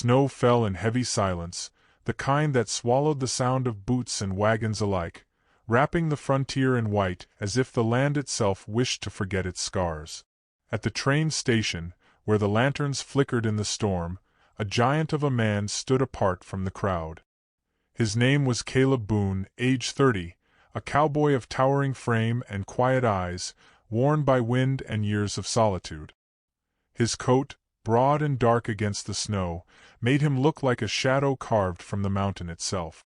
snow fell in heavy silence, the kind that swallowed the sound of boots and wagons alike, wrapping the frontier in white as if the land itself wished to forget its scars. At the train station, where the lanterns flickered in the storm, a giant of a man stood apart from the crowd. His name was Caleb Boone, age 30, a cowboy of towering frame and quiet eyes, worn by wind and years of solitude. His coat, broad and dark against the snow, made him look like a shadow carved from the mountain itself.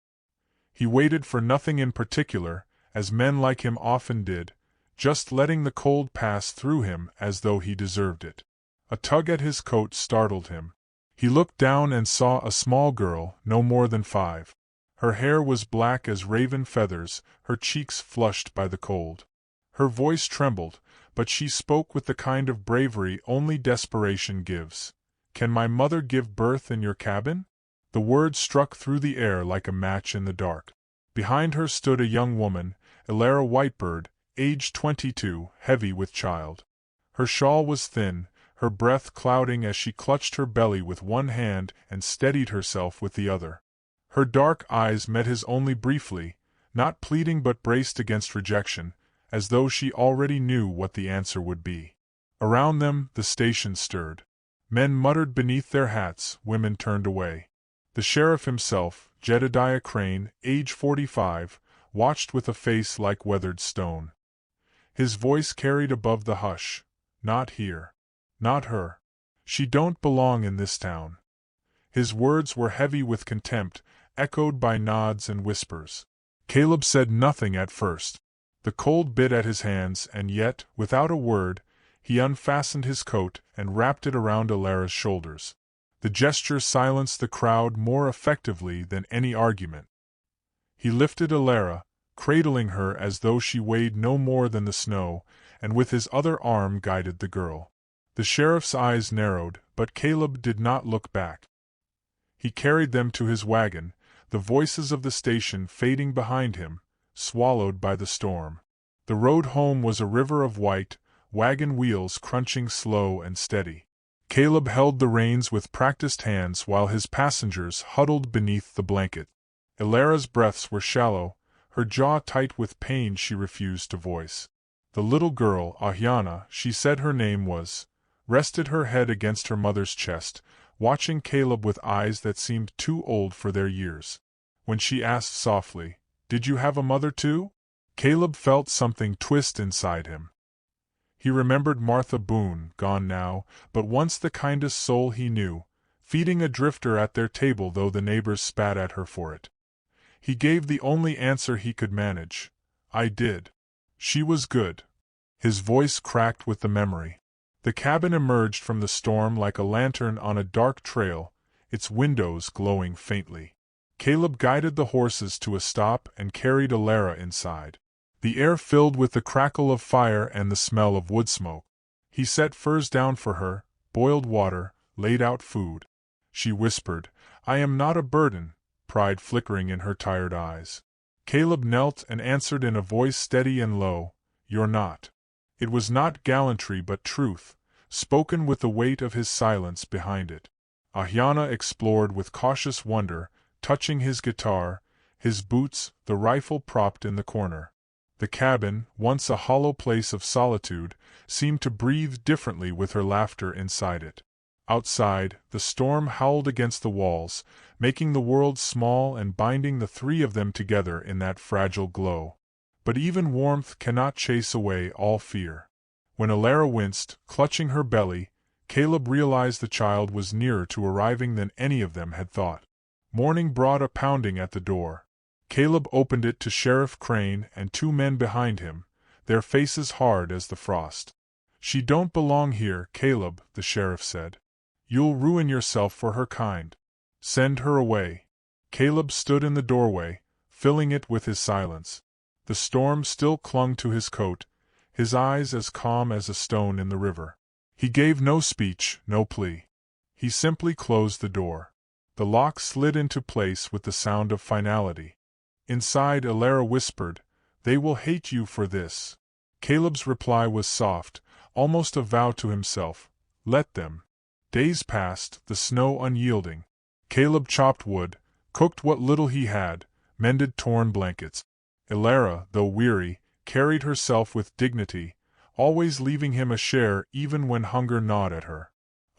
He waited for nothing in particular, as men like him often did, just letting the cold pass through him as though he deserved it. A tug at his coat startled him. He looked down and saw a small girl, no more than 5. Her hair was black as raven feathers, her cheeks flushed by the cold. Her voice trembled, but she spoke with the kind of bravery only desperation gives. "Can my mother give birth in your cabin?" The words struck through the air like a match in the dark. Behind her stood a young woman, Elara Whitebird, aged 22, heavy with child. Her shawl was thin, her breath clouding as she clutched her belly with one hand and steadied herself with the other. Her dark eyes met his only briefly, not pleading but braced against rejection, as though she already knew what the answer would be. Around them, the station stirred. Men muttered beneath their hats, women turned away. The sheriff himself, Jedediah Crane, age 45, watched with a face like weathered stone. His voice carried above the hush. "Not here. Not her. She don't belong in this town." His words were heavy with contempt, echoed by nods and whispers. Caleb said nothing at first. The cold bit at his hands, and yet, without a word, he unfastened his coat and wrapped it around Elara's shoulders. The gesture silenced the crowd more effectively than any argument. He lifted Elara, cradling her as though she weighed no more than the snow, and with his other arm guided the girl. The sheriff's eyes narrowed, but Caleb did not look back. He carried them to his wagon, the voices of the station fading behind him, swallowed by the storm. The road home was a river of white, wagon wheels crunching slow and steady. Caleb held the reins with practiced hands while his passengers huddled beneath the blanket. Elara's breaths were shallow, her jaw tight with pain she refused to voice. The little girl, Ahiana, she said her name was, rested her head against her mother's chest, watching Caleb with eyes that seemed too old for their years. When she asked softly, "Did you have a mother too?" Caleb felt something twist inside him. He remembered Martha Boone, gone now, but once the kindest soul he knew, feeding a drifter at their table though the neighbors spat at her for it. He gave the only answer he could manage. "I did. She was good." His voice cracked with the memory. The cabin emerged from the storm like a lantern on a dark trail, its windows glowing faintly. Caleb guided the horses to a stop and carried Elara inside. The air filled with the crackle of fire and the smell of wood smoke. He set furs down for her, boiled water, laid out food. She whispered, "I am not a burden," pride flickering in her tired eyes. Caleb knelt and answered in a voice steady and low, "You're not." It was not gallantry but truth, spoken with the weight of his silence behind it. Ahiana explored with cautious wonder, touching his guitar, his boots, the rifle propped in the corner. The cabin, once a hollow place of solitude, seemed to breathe differently with her laughter inside it. Outside, the storm howled against the walls, making the world small and binding the three of them together in that fragile glow. But even warmth cannot chase away all fear. When Elara winced, clutching her belly, Caleb realized the child was nearer to arriving than any of them had thought. Morning brought a pounding at the door. Caleb opened it to Sheriff Crane and 2 men behind him, their faces hard as the frost. "She don't belong here, Caleb," the sheriff said. "You'll ruin yourself for her kind. Send her away." Caleb stood in the doorway, filling it with his silence. The storm still clung to his coat, his eyes as calm as a stone in the river. He gave no speech, no plea. He simply closed the door. The lock slid into place with the sound of finality. Inside, Elara whispered, "They will hate you for this." Caleb's reply was soft, almost a vow to himself, "Let them." Days passed, the snow unyielding. Caleb chopped wood, cooked what little he had, mended torn blankets. Ilara, though weary, carried herself with dignity, always leaving him a share even when hunger gnawed at her.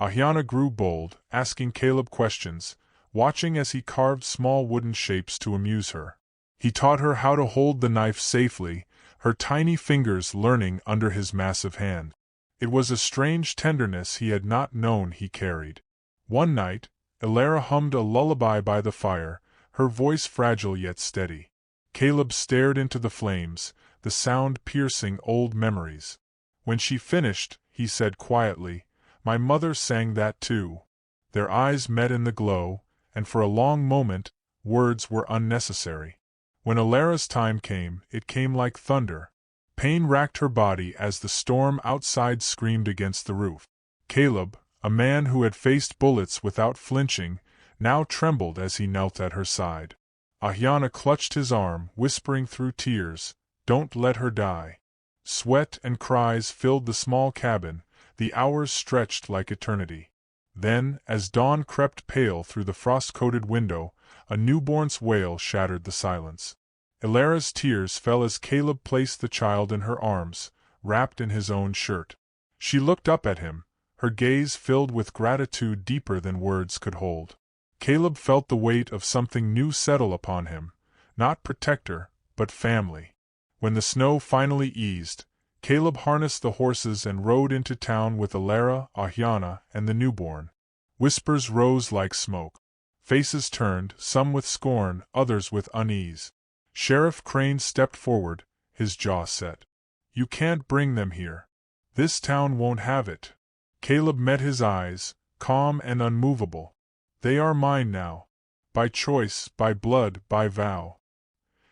Ahiana grew bold, asking Caleb questions, watching as he carved small wooden shapes to amuse her. He taught her how to hold the knife safely, her tiny fingers learning under his massive hand. It was a strange tenderness he had not known he carried. One night, Ilara hummed a lullaby by the fire, her voice fragile yet steady. Caleb stared into the flames, the sound piercing old memories. When she finished, he said quietly, "My mother sang that too." Their eyes met in the glow, and for a long moment, words were unnecessary. When Ilara's time came, it came like thunder. Pain racked her body as the storm outside screamed against the roof. Caleb, a man who had faced bullets without flinching, now trembled as he knelt at her side. Ahiana clutched his arm, whispering through tears, "Don't let her die." Sweat and cries filled the small cabin, the hours stretched like eternity. Then, as dawn crept pale through the frost-coated window, a newborn's wail shattered the silence. Ilara's tears fell as Caleb placed the child in her arms, wrapped in his own shirt. She looked up at him, her gaze filled with gratitude deeper than words could hold. Caleb felt the weight of something new settle upon him, not protector, but family. When the snow finally eased, Caleb harnessed the horses and rode into town with Ilara, Ahiana, and the newborn. Whispers rose like smoke. Faces turned, some with scorn, others with unease. Sheriff Crane stepped forward, his jaw set. "You can't bring them here. This town won't have it." Caleb met his eyes, calm and unmovable. "They are mine now. By choice, by blood, by vow."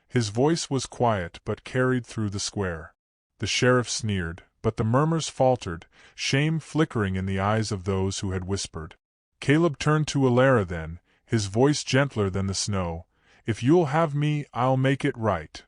His voice was quiet but carried through the square. The sheriff sneered, but the murmurs faltered, shame flickering in the eyes of those who had whispered. Caleb turned to Ilara then, his voice gentler than the snow, "If you'll have me, I'll make it right."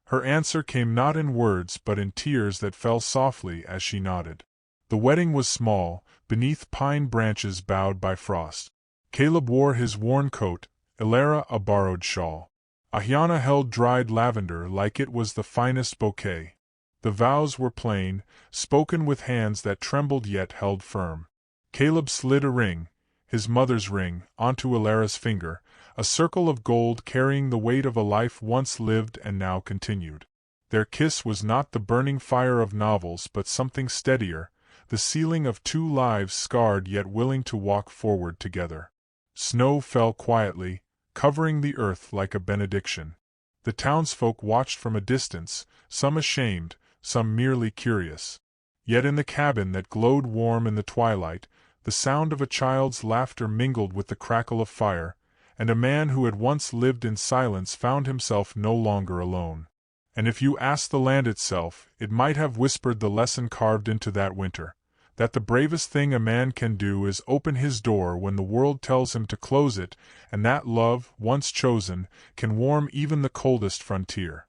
Her answer came not in words but in tears that fell softly as she nodded. The wedding was small, beneath pine branches bowed by frost. Caleb wore his worn coat, Ilara a borrowed shawl. Ahiana held dried lavender like it was the finest bouquet. The vows were plain, spoken with hands that trembled yet held firm. Caleb slid a ring, his mother's ring, onto Ilara's finger, a circle of gold carrying the weight of a life once lived and now continued. Their kiss was not the burning fire of novels but something steadier, the sealing of two lives scarred yet willing to walk forward together. Snow fell quietly, covering the earth like a benediction. The townsfolk watched from a distance, some ashamed, some merely curious. Yet in the cabin that glowed warm in the twilight, the sound of a child's laughter mingled with the crackle of fire, and a man who had once lived in silence found himself no longer alone. And if you asked the land itself, it might have whispered the lesson carved into that winter, that the bravest thing a man can do is open his door when the world tells him to close it, and that love, once chosen, can warm even the coldest frontier.